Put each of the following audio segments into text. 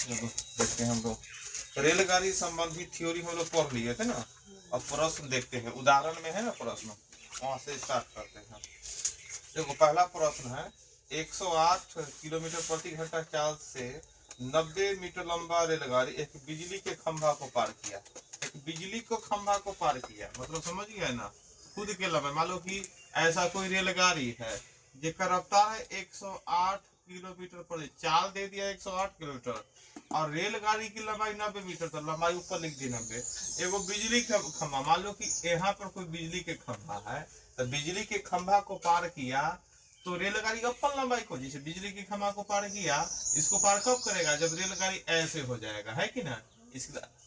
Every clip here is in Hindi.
चलो देखते हैं हम लोग रेलगाड़ी संबंधी थ्योरी हम लोग पढ़ लिए थे ना। अब प्रश्न देखते हैं, उदाहरण में है ना प्रश्न, वहां से स्टार्ट करते हैं। देखो पहला प्रश्न है 108 किलोमीटर प्रति घंटा चाल से 90 मीटर लंबा रेलगाड़ी एक बिजली के खंभा को पार किया। एक बिजली को खंभा को पार किया मतलब समझ गया ना, खुद के लंबे। मान लो कि ऐसा कोई रेलगाड़ी है जिसका रफ्तार है 108 किलोमीटर प्रति, चाल दे दिया 108 किलोमीटर और रेलगाड़ी की लंबाई 90 मीटर, तो लंबाई ऊपर लिख दी 90। एगो बिजली का खंभा, मान लो कि यहाँ पर कोई बिजली के खंभा है, तो बिजली के खंभा को पार किया तो रेलगाड़ी अपन लंबाई को, जैसे बिजली के खंभा को पार किया, इसको पार कब करेगा, जब रेलगाड़ी ऐसे हो जाएगा, है कि ना।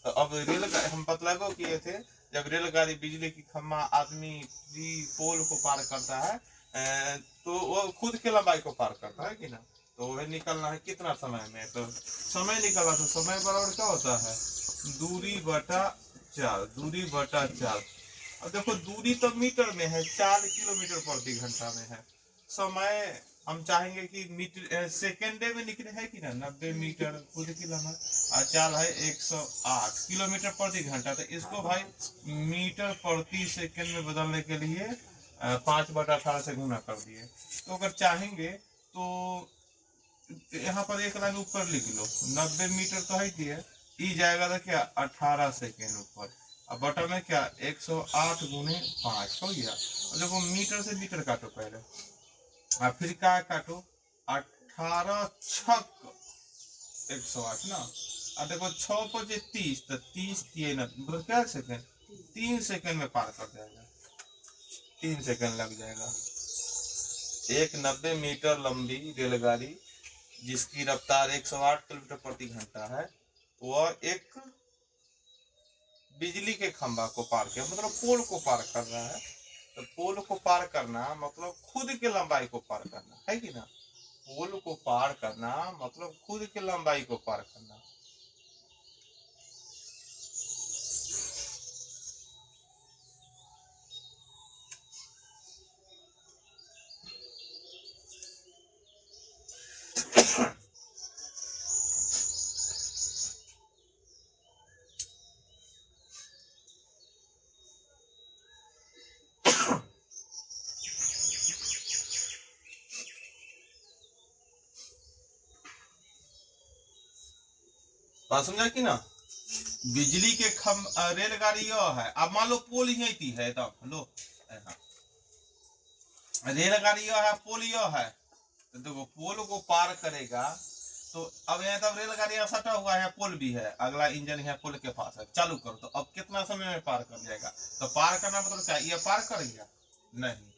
तो अब रेलगाड़ी हम बतलाबो किए थे, जब रेलगाड़ी बिजली की खंभा आदमी पोल को पार करता है तो वो खुद के लंबाई को पार करता है कि ना। तो वह निकलना है कितना समय में, तो समय निकला तो समय बराबर क्या होता है, दूरी बटा चाल, दूरी बटा चाल। अब देखो दूरी तो मीटर में है, 4 किलोमीटर प्रति घंटा में है। समय हम चाहेंगे कि मीटर सेकेंडे में निकले, है कि ना, 90 मीटर खुद की लंबाई और चाल है 108 किलोमीटर प्रति घंटा। तो इसको भाई मीटर प्रति सेकेंड में बदलने के लिए 5/18 से गुना कर दिए। तो अगर चाहेंगे तो यहाँ पर एक लाइन ऊपर लिख लो, 90 मीटर तो है कि ई जाएगा तो क्या 18 सेकेंड ऊपर, अब बटा में क्या 108 गुने 5 हो गया। और देखो मीटर से मीटर काटो पहले, और फिर क्या काटो 18 छक 108 ना। और देखो 6 5 30, तो 30 मतलब क्या सेकेंड, 3 सेकेंड में पार कर जाएगा, 3 सेकेंड लग जाएगा। एक 90 मीटर लंबी रेलगाड़ी जिसकी रफ्तार 108 किलोमीटर प्रति घंटा है, वह एक बिजली के खंभा को पार किया, मतलब पोल को पार कर रहा है। तो पोल को पार करना मतलब खुद के लंबाई को पार करना, है कि ना। पोल को पार करना मतलब खुद के लंबाई को पार करना। बात समझा कि ना। बिजली के रेलगाड़ी यह है, अब मान लो पोल यही थी है, तब लो रेलगाड़ी यह है, पोल यह है, तो देखो पोल को पार करेगा तो अब यहाँ तब रेलगाड़ी यहाँ सटा हुआ है, पोल भी है, अगला इंजन है पोल के पास है, चालू करो तो अब कितना समय में पार कर जाएगा। तो पार करना मतलब क्या, ये पार कर गया नहीं,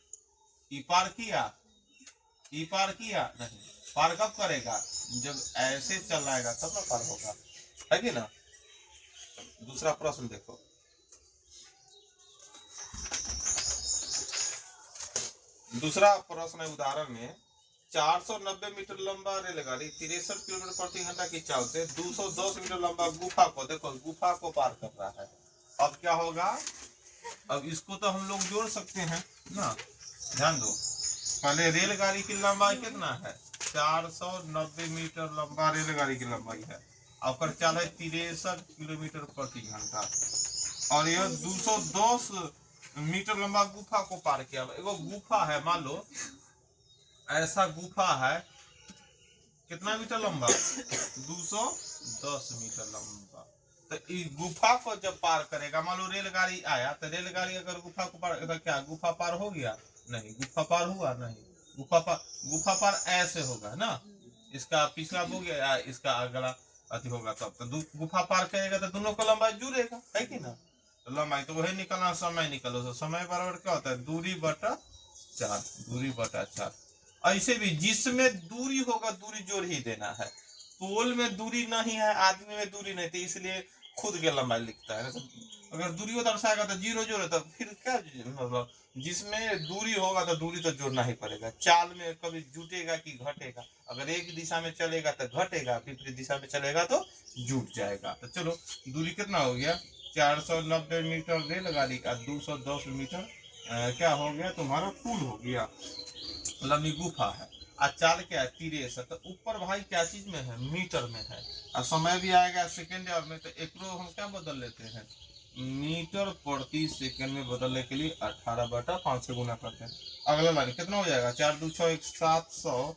ये पार किया, ये पार किया नहीं। पार कब करेगा, जब ऐसे चलाएगा तब ना पार होगा, है कि ना। दूसरा प्रश्न देखो, दूसरा प्रश्न है उदाहरण में 490 मीटर लंबा रेलगाड़ी 63 किलोमीटर प्रति घंटा की चाल से 210 मीटर लंबा गुफा को, देखो गुफा को पार कर रहा है। अब क्या होगा, अब इसको तो हम लोग जोड़ सकते हैं ना, ध्यान दो। पहले रेलगाड़ी की लंबाई कितना है, 490 मीटर लंबा रेलगाड़ी की लंबाई है, और चाल है 63 किलोमीटर प्रति घंटा, और यह 210 मीटर लंबा गुफा को पार किया। एगो गुफा है, मान लो ऐसा गुफा है, कितना मीटर लंबा 210 मीटर लंबा। तो इस गुफा को जब पार करेगा, मान लो रेलगाड़ी आया, तो रेलगाड़ी अगर गुफा को पार, तो क्या गुफा पार हो गया नहीं, गुफा पार हुआ नहीं, गुफा पार ऐसे होगा ना, इसका पिछला हो गया, इसका अगला अति होगा, तब तो गुफा पार करेगा तो दोनों को लंबाई जुड़ेगा, है कि ना। तो लंबाई तो वही निकलना, समय निकलो, तो समय बराबर क्या होता है, दूरी बटा 4, दूरी बटा 4। ऐसे भी जिसमें दूरी होगा दूरी जोड़ ही देना है, पोल में दूरी नहीं है, आदमी में दूरी नहीं थी, इसलिए खुद के लंबाई लिखता है। अगर दूरी को दर्शाएगा तो जीरो जोड़े, तो फिर क्या मतलब जिसमें दूरी होगा तो दूरी तो जोड़ना ही पड़ेगा। चाल में कभी जुटेगा कि घटेगा, अगर एक दिशा में चलेगा तो घटेगा, विपरीत दिशा में चलेगा तो जुट जाएगा। तो चलो दूरी कितना हो गया, 490 मीटर रेलगाड़ी का 210 मीटर क्या हो गया तुम्हारा पुल हो गया, लंबी गुफा है। और चाल क्या है 63। तो ऊपर भाई क्या चीज में है, मीटर में है, और समय भी आएगा सेकेंड आवर में, तो एक हम क्या बदल लेते हैं, मीटर प्रति सेकंड में बदलने के लिए 18/5 से गुना करते हैं। अगला लाइन कितना हो जाएगा, 4 2 6 1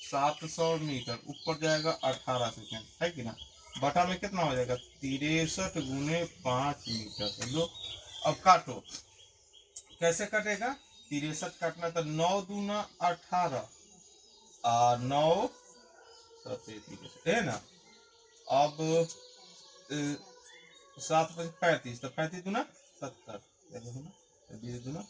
700 मीटर ऊपर जाएगा 18 सेकंड, है कि ना। बटा में कितना हो जाएगा 63 गुने 5 मीटर। समझो अब काटो, कैसे कटेगा, 63 काटना तो 9 दूना 18 और 9 है ना। अब 7 5 35, तो 35 दूना 70, 20 दूना।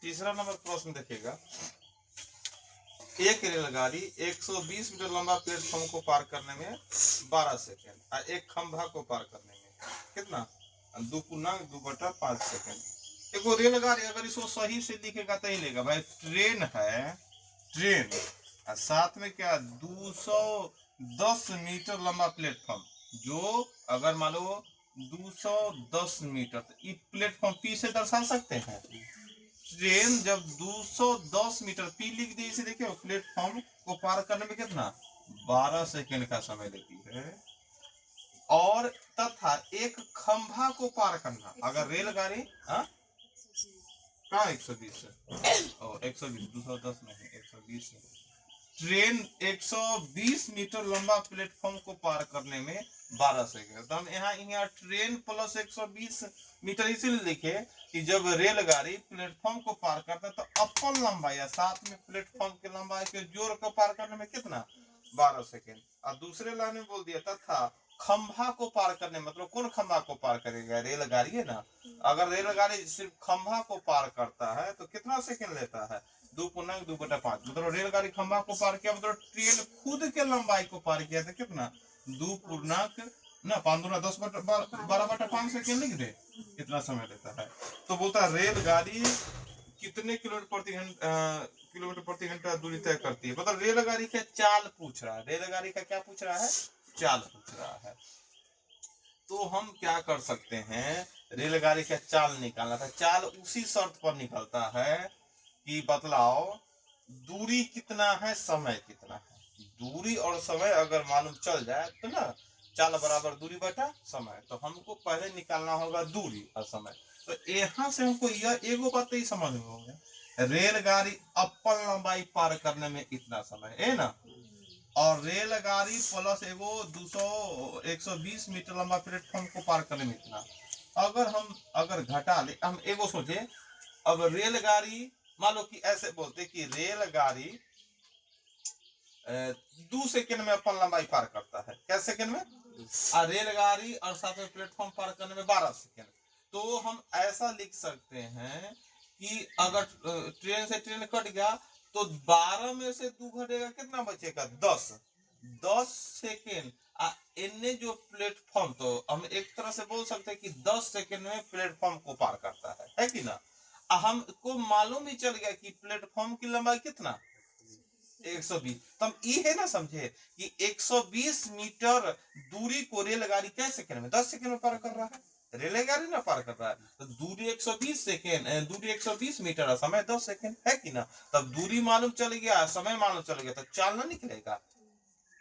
तीसरा नंबर प्रश्न देखिएगा, एक रेलगाड़ी 120 मीटर लंबा प्लेटफॉर्म को पार करने में 12 सेकेंड और एक खंभा को पार करने में कितना, 2×2/5 सेकेंड। एक रेलगाड़ी अगर इसको सही से लिखेगा तो ही लेगा भाई, ट्रेन है, ट्रेन और साथ में क्या 210 मीटर लंबा प्लेटफॉर्म, जो अगर मान लो 210 मीटर, तो ये प्लेटफॉर्म पी से दर्शा सकते हैं। ट्रेन जब 210 मीटर पी लिख दी, इसे देखिए प्लेटफॉर्म को पार करने में कितना 12 सेकेंड का समय लेती है। और तथा एक खंभा को पार करना, अगर रेलगाड़ी कहाँ 120 और 120 210 नहीं 120 है। ट्रेन 120 मीटर लंबा प्लेटफॉर्म को पार करने में 12 सेकेंड। तो हम यहाँ ट्रेन प्लस 120 मीटर इसीलिए लिखे कि जब रेलगाड़ी प्लेटफॉर्म को पार करता है तो अपन लंबाई या साथ में प्लेटफॉर्म की लंबाई के जोड़ को पार करने में कितना 12 सेकेंड। और दूसरे लाइन में बोल दिया तथा खंभा को पार करने, मतलब कौन खंभा को पार करेगा, रेलगाड़ी है ना। अगर रेलगाड़ी सिर्फ खंभा को पार करता है तो कितना सेकेंड लेता है 2×2/5, मतलब रेलगाड़ी खंभा को पार किया, मतलब ट्रेन खुद के लंबाई को पार किया था कितना 2×5×10 12/5 सेकेंड लिख दे, कितना समय लेता है। तो बोलता है रेलगाड़ी कितने किलोमीटर प्रति घंटा दूरी तय करती है, मतलब रेलगाड़ी का चाल पूछ रहा है, रेलगाड़ी का क्या पूछ रहा है, चाल पूछ रहा है। तो हम क्या कर सकते हैं, रेलगाड़ी का चाल निकालना था, चाल उसी शर्त पर निकलता है कि बतलाओ दूरी कितना है समय कितना है। दूरी और समय अगर मालूम चल जाए तो ना चाल बराबर दूरी बटा समय, तो हमको पहले निकालना होगा दूरी और समय। तो यहाँ से हमको यह एगो बात ही समझ में होगा, रेलगाड़ी अपन लंबाई पार करने में इतना समय है ना, और रेलगाड़ी प्लस एगो 120 मीटर लंबा प्लेटफॉर्म को पार करने में इतना। अगर घटा ले, हम एगो सोचे, अब रेलगाड़ी मान लो कि ऐसे बोलते कि रेलगाड़ी 2 सेकंड में अपन लंबाई पार करता है, क्या सेकंड में, और रेलगाड़ी और साथ में प्लेटफॉर्म पार करने में 12 सेकंड। तो हम ऐसा लिख सकते हैं कि अगर ट्रेन से ट्रेन कट गया तो 12 में से 2 घटेगा, कितना बचेगा 10 सेकेंड। इनने जो प्लेटफॉर्म, तो हम एक तरह से बोल सकते हैं कि 10 सेकेंड में प्लेटफॉर्म को पार करता है कि ना। हमको मालूम ही चल गया कि प्लेटफॉर्म की लंबाई कितना 120। तो हम ये ना समझे कि 120 मीटर दूरी को रेलगाड़ी कैसे सेकंड में 10 सेकंड में पार कर रहा है, रेलगाड़ी ना पार कर रहा है। तो दूरी 120 सेकंड, दूरी 120 मीटर और समय 10 सेकंड है कि ना। तब दूरी मालूम चल गया, समय मालूम चल गया, तो चाल ना निकलेगा।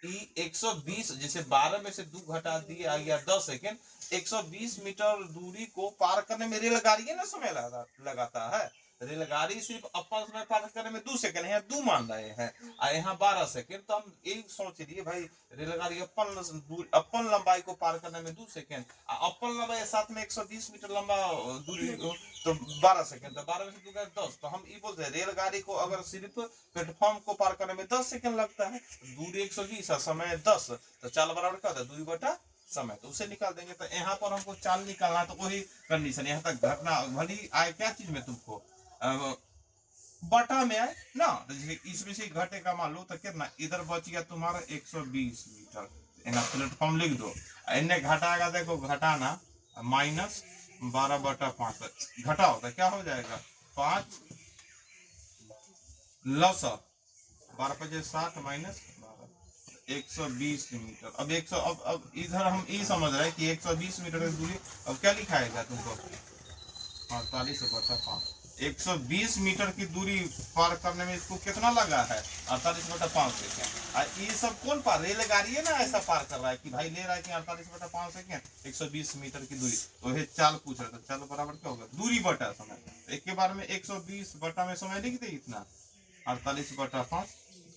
120, जैसे 12 में से 2 घटा दिए आ गया 10 सेकेंड। 120 मीटर दूरी को पार करने में रेलगाड़ी ना समय लगाता है। रेलगाड़ी सिर्फ अपन समय पार करने में 2 सेकंड है, 2 मान रहे हैं, और यहाँ 12 सेकंड। तो हम यही सोच लिए भाई रेलगाड़ी अपन लंबाई को पार करने में 2 सेकंड, अपन लंबाई साथ में 120 मीटर लंबा दूरी तो 12 सेकंड, तो 12 में से 2 10। तो हम ये बोलते हैं रेलगाड़ी को अगर सिर्फ प्लेटफॉर्म को पार करने में 10 सेकंड लगता है, दूरी 120 और समय 10, तो चाल बराबर क्या होता है 2 बटा समय, तो उसे निकाल देंगे। तो यहाँ पर हमको चाल निकालना, तो वही कंडीशन यहाँ तक घटना भली आए क्या चीज में तुमको बटा में आए ना, इसमें से घटेगा मान लो तो कितना इधर बच गया तुम्हारा 120 मीटर, यहाँ प्लेटफॉर्म लिख दो। इन्हें घटाएगा, देखो घटाना माइनस 12/5 घटाओ तो क्या हो जाएगा 5 लस 12×5 माइनस 120 मीटर। अब 100 अब इधर हम ये समझ रहे हैं कि 120 मीटर की दूरी, अब क्या लिखाएगा तुमको 48/5। 120 मीटर की दूरी पार करने में इसको कितना लगा है 48/5 सेकेंड। ये सब कौन पार, रेलगाड़ी है ना ऐसा पार कर रहा है कि भाई ले रहा है कि 48/5 सेकेंड 120 मीटर की दूरी। तो ये चाल पूछ रहा था, चाल बराबर क्या होगा दूरी बटा समय। तो एक के बार में 120 बटा में समय लिख दे इतना 48/5।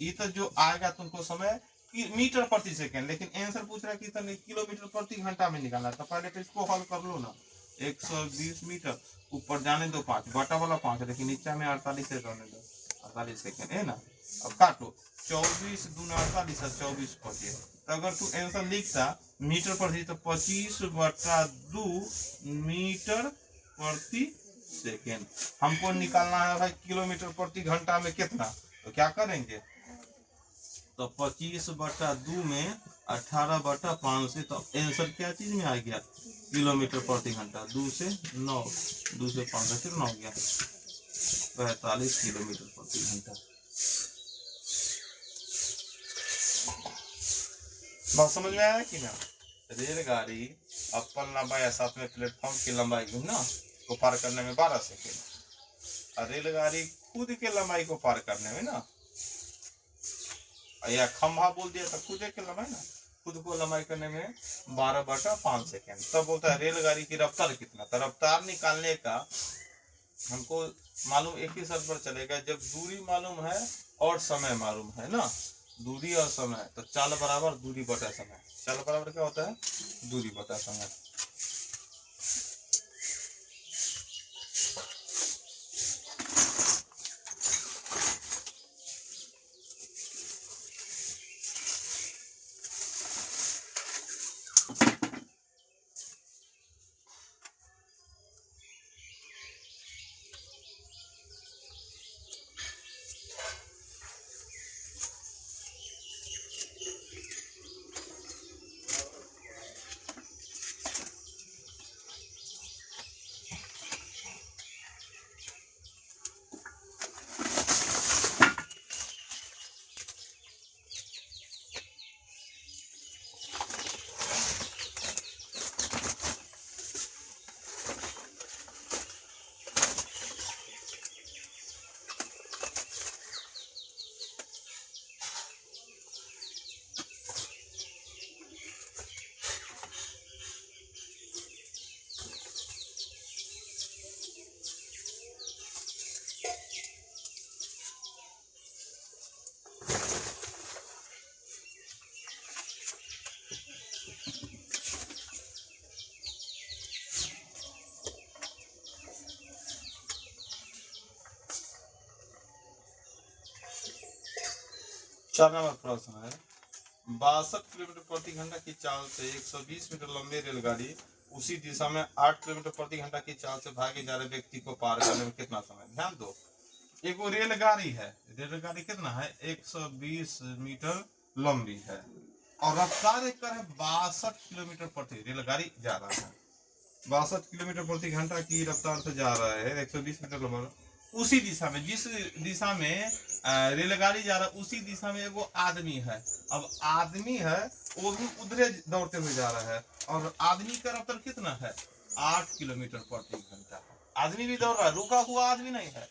ये तो जो आएगा तुमको समय मीटर प्रति सेकेंड, लेकिन आंसर पूछ रहा है कि किलोमीटर प्रति घंटा में निकालना। तो पहले तो इसको हल कर लो ना। 120 मीटर ऊपर जाने दो 5 बटा वाला 5, लेकिन नीचे में 48 से रहने दो 48 सेकेंड है ना। अब काटो 24 दूना 48 और 24 पचे। तो अगर तू आंसर लिखता मीटर प्रति तो 25/2 मीटर प्रति सेकेंड। हमको निकालना है भाई किलोमीटर प्रति घंटा में कितना, तो क्या करेंगे तो 25/2 में 18/5 से, तो आंसर क्या चीज में आ गया किलोमीटर प्रति घंटा। 2 से 9, 2 से 5 कितना हो गया 45 किलोमीटर प्रति घंटा। बात समझ में आया कि ना। रेलगाड़ी अपन लंबाई साथ में प्लेटफॉर्म की लंबाई ना को पार करने में 12 सेकेंड, और रेलगाड़ी खुद के लंबाई को पार करने में ना, या खंभा बोल दिया तो खुद के लंबाई ना, खुद को लंबाई करने में 12/5 सेकेंड। तब बोलता है रेलगाड़ी की रफ्तार कितना। तो रफ्तार निकालने का हमको मालूम एक ही शर्त पर चलेगा, जब दूरी मालूम है और समय मालूम है ना, दूरी और समय, तो चाल बराबर दूरी बटा समय। चाल बराबर क्या होता है दूरी बटा समय। चार नंबर प्रश्न है 62 किलोमीटर प्रति घंटा की चाल से 120 मीटर लंबी रेलगाड़ी उसी दिशा में 8 किलोमीटर प्रति घंटा की चाल से भागे जा रहे व्यक्ति को पार करने में कितना समय। ध्यान दो, एक वो रेलगाड़ी है, रेलगाड़ी कितना है 120 मीटर लंबी है और रफ्तार एक है 62 किलोमीटर प्रति, रेलगाड़ी जा रहा है 62 किलोमीटर प्रति घंटा की रफ्तार से जा रहा है 120 मीटर लंबा। उसी दिशा में, जिस दिशा में रेलगाड़ी जा रहा है उसी दिशा में एगो आदमी है। अब आदमी है वो भी उधरे दौड़ते हुए जा रहा है और आदमी का रफ्तार कितना है 8 किलोमीटर प्रति घंटा। आदमी भी दौड़ रहा है, रुका हुआ आदमी नहीं है,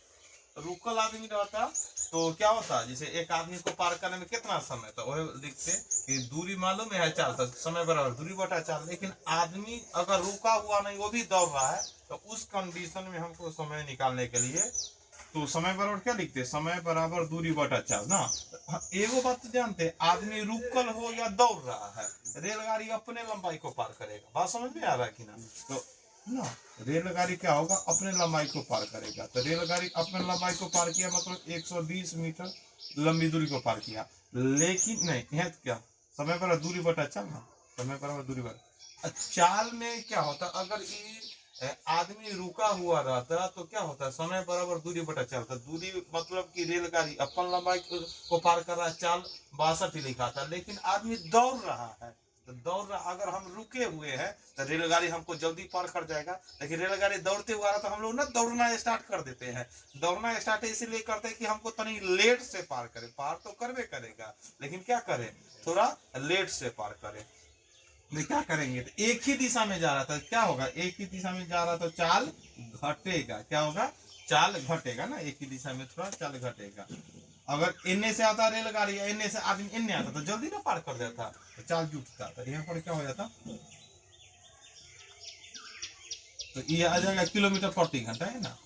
रुकल आदमी रहता तो क्या होता, जैसे एक आदमी को पार करने में कितना समय था, वही लिखते कि दूरी मालूम है चाल, तो समय बराबर दूरी बटा चाल। लेकिन आदमी अगर रुका हुआ नहीं, वो भी दौड़ रहा है, तो उस कंडीशन में हमको समय निकालने के लिए तो समय बराबर क्या लिखते हैं, समय बराबर दूरी बटा चाल ना। एगो बात तो जानते हैं, आदमी रुकल हो या दौड़ रहा है, रेलगाड़ी अपने लंबाई को पार करेगा। बात समझ में आ रहा है कि ना? तो ना रेलगाड़ी क्या होगा, अपने लंबाई को पार करेगा। तो रेलगाड़ी अपने लंबाई को पार किया मतलब 120 मीटर लंबी दूरी को पार किया। लेकिन नहीं, यह क्या समय बराबर दूरी बटा चाल ना, समय बराबर दूरी बटा चाल में क्या होता, अगर आदमी रुका हुआ रहता तो क्या होता है, समय बराबर दूरी बटा चाल। दूरी मतलब कि रेलगाड़ी अपन लंबाई को पार कर रहा है, चाल 62 लिखा था, लेकिन आदमी दौड़ रहा है। तो दौड़ रहा, अगर हम रुके हुए हैं तो रेलगाड़ी हमको जल्दी पार कर जाएगा। लेकिन रेलगाड़ी दौड़ते हुआ रहा तो हम लोग ना दौड़ना स्टार्ट कर देते हैं। दौड़ना स्टार्ट इसलिए करते हैं कि हमको तनी लेट से पार करे, पार तो करवे करेगा, लेकिन क्या करे, थोड़ा लेट से पार करे। क्या करेंगे, तो एक ही दिशा में जा रहा था, क्या होगा, एक ही दिशा में जा रहा तो चाल घटेगा। क्या होगा, चाल घटेगा ना, एक ही दिशा में थोड़ा चाल घटेगा। अगर इन्ने से आता रेलगाड़ी या इन्ने से आदमी इन्ने आता तो जल्दी ना पार कर देता, तो चाल जुटता। तो यहाँ पर क्या हो जाता, तो ये आ जाएगा किलोमीटर प्रति घंटा, है ना।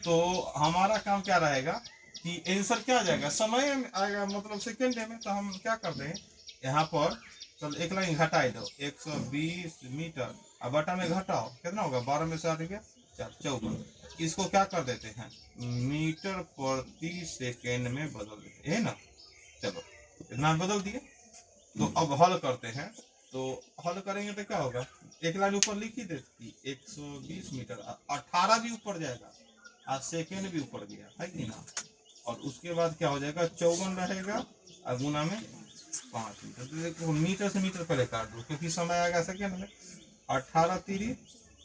तो हमारा काम क्या रहेगा कि आंसर क्या आ जाएगा, समय में आएगा, मतलब सेकेंड में। तो हम क्या करते हैं, यहाँ पर चल एक लाइन घटाई दो, 120 मीटर, अब बटा में घटाओ, कितना होगा, 12 में से 8 गया 54। इसको क्या कर देते हैं, मीटर प्रति सेकेंड में बदल देते हैं, है ना। चलो इतना बदल दिए, तो अब हल करते हैं। तो हल करेंगे तो क्या होगा, एक लाइन ऊपर लिख ही देती, 120 मीटर, 18 भी ऊपर जाएगा, आज सेकेंड भी ऊपर गया है कि ना। और उसके बाद क्या हो जाएगा, 54 रहेगा, और गुना में 5 मीटर। तो देखो मीटर से मीटर पहले काट दो, क्योंकि समय आएगा सेकेंड में। 18 3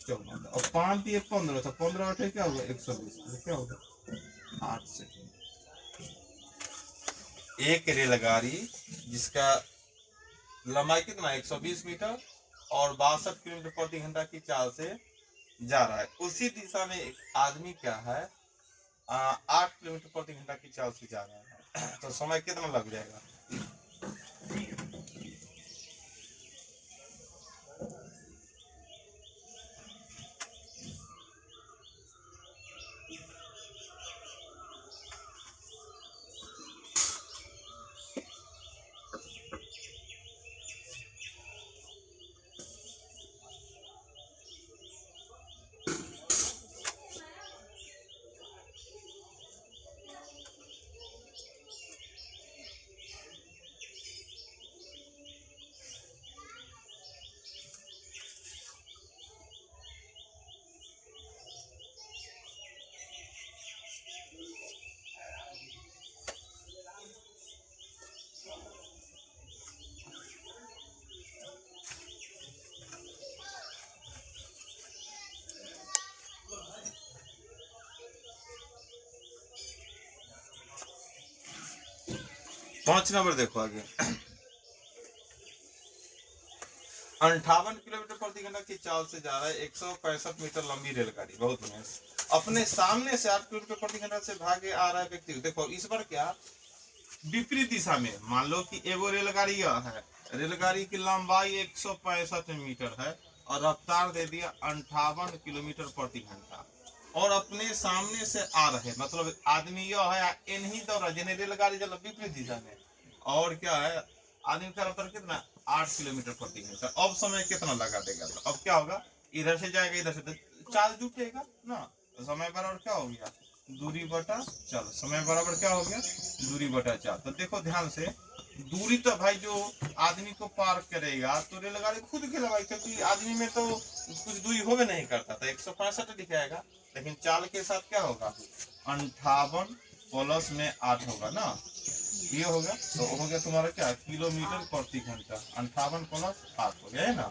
54 और 5 दिए 15, तो 15 8 क्या होगा, 120। तो क्या होगा 8 सेकेंड। एक रेलगाड़ी जिसका लंबाई कितना, 120 मीटर और 62 किलोमीटर प्रति घंटा की चाल से जा रहा है, उसी दिशा में एक आदमी क्या है 8 किलोमीटर प्रति घंटा की चाल से जा रहा है। तो समय कितना लग जाएगा, 5 नंबर देखो आगे। 58 किलोमीटर प्रति घंटा की चाल से जा रहा है 165 मीटर लंबी रेलगाड़ी, बहुत बढ़िया। अपने सामने से 8 किलोमीटर प्रति घंटा से भागे आ रहा है व्यक्ति, देखो इस बार क्या विपरीत दिशा में, मान लो कि एगो रेलगाड़ी यह है, रेलगाड़ी की लंबाई 165 मीटर है और रफ्तार दे दिया 58 किलोमीटर प्रति घंटा, और अपने सामने से आ रहे, मतलब आदमी यह है इन्हीं दौरा जिन्हें रेलगाड़ी चल विपरीत दिशा में, और क्या है आदमी का रफ्तार कितना 8 किलोमीटर प्रति घंटा। अब समय कितना लगा देगा, तो अब क्या होगा, इधर से जाएगा इधर से, तो चाल जुटेगा ना। तो समय बराबर क्या हो गया, दूरी बटा चाल। समय बराबर क्या हो गया, दूरी बटा चाल। तो देखो ध्यान से, दूरी तो भाई जो आदमी को पार करेगा तो रेलगाड़ी खुद के लगाई, क्योंकि आदमी में तो कुछ दूरी होवे नहीं करता था, 165 दिखाएगा। लेकिन चाल के साथ क्या होगा, 58 प्लस में 8 होगा ना, ये होगा। तो हो गया तुम्हारा क्या, किलोमीटर प्रति घंटा, 58 प्लस 8 हो गया, है ना।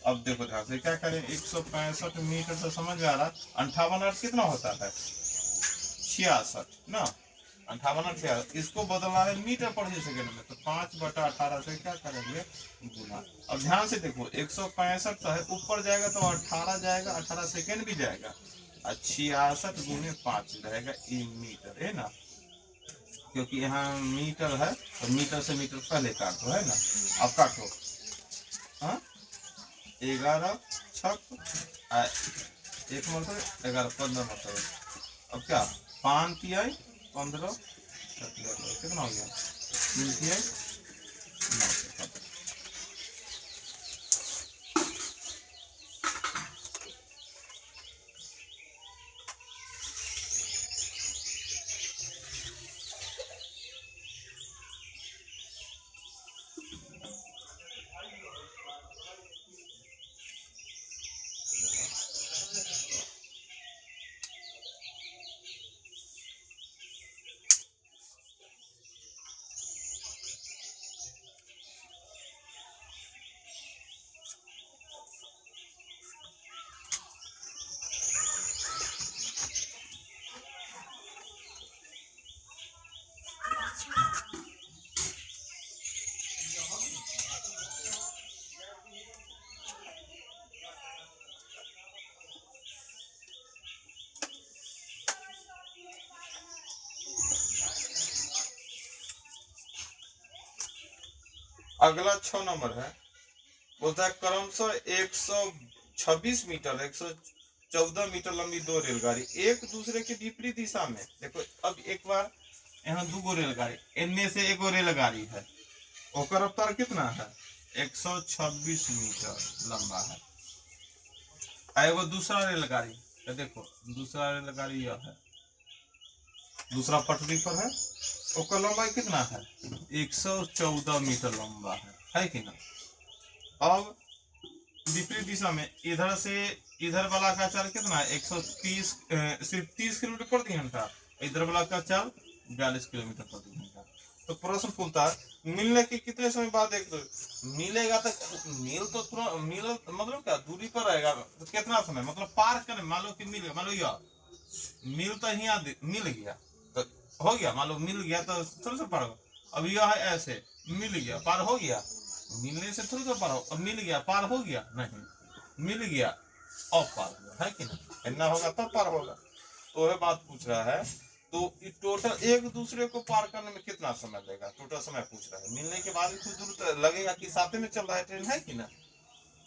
अब देखो ध्यान से क्या करें, 165 मीटर से समझ में आ रहा, 58 8 कितना होता है 66 ना, 58 8 66। इसको बदलना है मीटर प्रति सेकंड में, तो 5/18 से क्या करेंगे गुना। अब ध्यान से देखो 165 है, ऊपर जाएगा तो 18 जाएगा, 18 सेकंड भी जाएगा, और 66 × 5 रहेगा ई मीटर, है ना, क्योंकि यहाँ मीटर है तो मीटर से मीटर पहले काटो, है ना। अब काटो, हाँ 11 छक 1 मतलब 11 15 मतलब, अब क्या 5 तिहाई 15 कितना हो गया, मिलती है 9। अगला 6 नंबर है, बोलता है क्रमशः 126 मीटर 114 मीटर लंबी 2 रेलगाड़ी एक दूसरे के विपरीत दिशा में, देखो अब एक बार यहाँ 2 रेलगाड़ी, इनमें से एक रेलगाड़ी है, ओकर रफ्तार कितना है 126 मीटर लंबा है। एगो दूसरा रेलगाड़ी, देखो दूसरा रेलगाड़ी यह है, दूसरा पटरी पर है, ओकर लंबाई कितना है 114 मीटर लंबा है कि ना। अब विपरीत दिशा में इधर से इधर वाला का चाल कितना है 130 सिर्फ 30 किलोमीटर प्रति घंटा, इधर वाला का चाल 42 किलोमीटर प्रति घंटा। तो प्रश्न पूछता है मिलने के कितने समय बाद एक मिलेगा, तो मिल तो तुरंत मिल मतलब क्या दूरी पर रहेगा, तो कितना समय मतलब पार करने, मान लो कि मिल गया, मान लो यह मिल तो यहाँ मिल गया तो हो गया, मान लो मिल गया तो थोड़ा सा पार हो, अब यह है ऐसे मिल गया पार हो गया, मिलने से थोड़ा सा पार हो, अब मिल गया पार हो गया नहीं, मिल गया अब पार हुआ, है कि नहीं, इतना होगा तब पार होगा। तो वह बात पूछ रहा है, तो टोटल एक दूसरे को पार करने में कितना समय लेगा, टोटल समय पूछ रहा है, मिलने के बाद भी कुछ दूर तो लगेगा कि साथ में चल रहा है ट्रेन, है कि ना।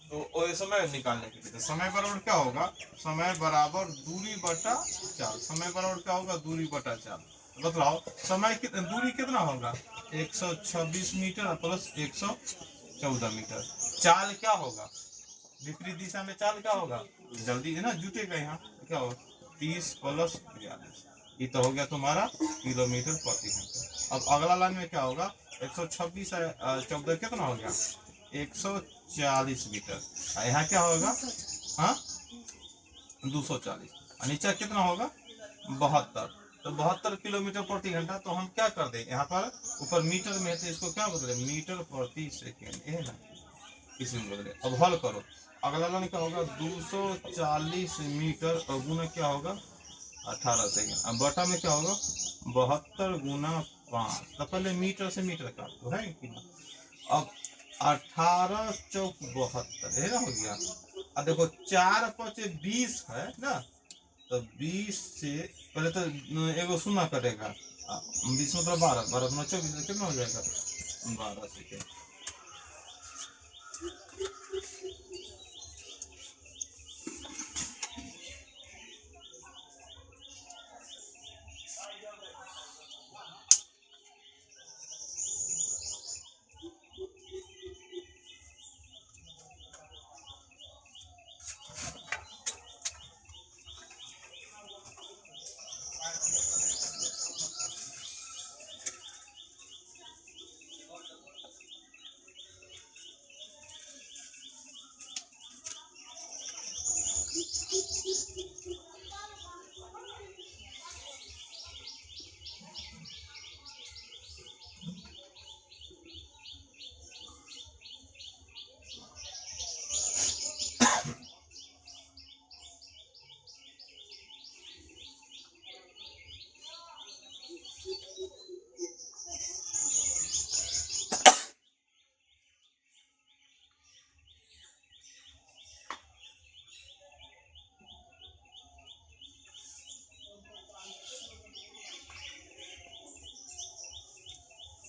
तो वो समय निकालने के लिए तो समय बराबर क्या होगा, समय बराबर दूरी बटा चाल, समय बराबर क्या होगा दूरी बटा चाल। बताओ समय दूरी कितना होगा 126 मीटर प्लस 114 मीटर, चाल क्या होगा विपरीत दिशा में, चाल क्या होगा जल्दी है ना जुटेगा, यहाँ क्या होगा 30 प्लस 42, ये तो हो गया तुम्हारा किलोमीटर प्रति घंटा। अब अगला लाइन में क्या होगा 126 14 कितना हो गया 140 मीटर, यहाँ क्या होगा हाँ 240, नीचे कितना होगा 72, तो 72 किलोमीटर प्रति घंटा। तो हम क्या कर दें यहाँ पर ऊपर मीटर में है तो इसको क्या बदले मीटर प्रति सेकेंड, है ना, इसमें बदले। अब हल करो, अगला लाइन क्या होगा 240 मीटर और गुना क्या होगा 18 सेकेंड, अब बटा में क्या होगा 72 गुना 5, तो पहले मीटर से मीटर काट दो, है कि ना। अब 18 चौक 72 है ना, हो गया। अब देखो 4 5 20 है ना, तो 20 से पहले तो एगो शून्य कटेगा, 20 मतलब 12 12 गुना 24 कितना हो जाएगा 12 सेकेंड।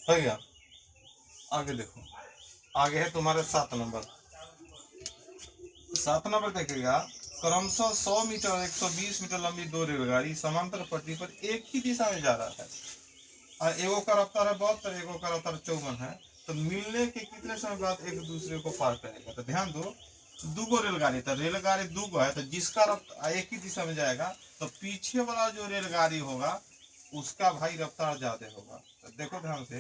हो गया। आगे देखो, आगे है तुम्हारे 7 नंबर। 7 नंबर देखिएगा, क्रमशः 100 मीटर और 120 मीटर लंबी दो रेलगाड़ी समांतर पटरी पर एक ही दिशा में जा रहा है और एगो का रफ्तार है 72, एगो का रफ्तार 54 है। तो मिलने के कितने समय बाद एक दूसरे को पार करेगा? तो ध्यान दो, दूगो रेलगाड़ी, तो रेलगाड़ी दूगो है, तो जिसका रफ्तार एक ही दिशा में जाएगा तो पीछे वाला जो रेलगाड़ी होगा उसका भाई रफ्तार ज्यादा होगा। तो देखो ध्यान से,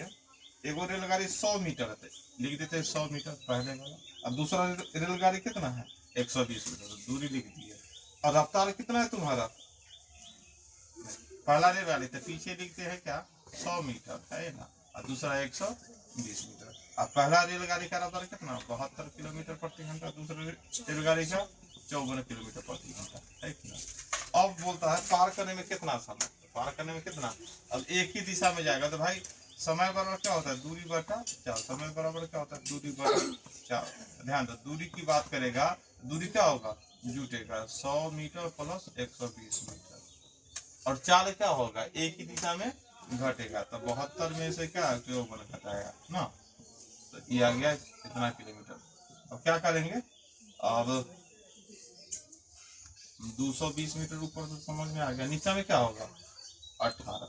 एगो रेलगाड़ी 100 मीटर है, लिख देते हैं 100 मीटर पहले वाला, और दूसरा रेलगाड़ी कितना है 120 मीटर, तो दूरी लिख दी है। और रफ्तार कितना है तुम्हारा, पहला रेलगाड़ी तो पीछे लिखते हैं क्या 100 मीटर है ना, और दूसरा 120 मीटर। और पहला रेलगाड़ी का रफ्तार कितना 72 किलोमीटर प्रति घंटा, दूसरा रेलगाड़ी का 54 किलोमीटर प्रति घंटा है ना। अब बोलता है पार करने में कितना समय, पार करने में कितना, अब एक ही दिशा में जाएगा तो भाई समय बराबर क्या होता है दूरी बटा 4, समय बराबर क्या होता है दूरी बटा 4। ध्यान दो, दूरी की बात करेगा, दूरी क्या होगा जुटेगा 100 मीटर प्लस 120 मीटर, और 4 क्या होगा एक ही दिशा में घटेगा, तो 72 में से क्या 54 घटाएगा ना, तो ये आ गया कितना किलोमीटर। अब क्या करेंगे, अब 220 मीटर ऊपर से समझ में आ गया, नीचे में क्या होगा 18,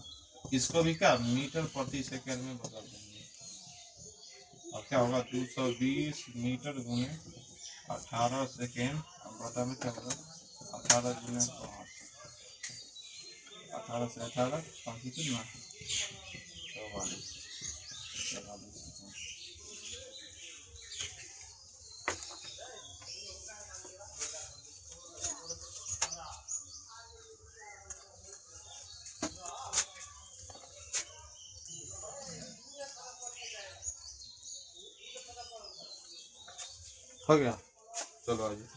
इसको भी क्या मीटर प्रति सेकंड में बदल देंगे। अब क्या होगा 220 मीटर गुने 18 सेकेंड, अब बता में क्या होगा 18 गुने 18 से 18 कितना 44 सेकेंड। हो गया, चलो आइए।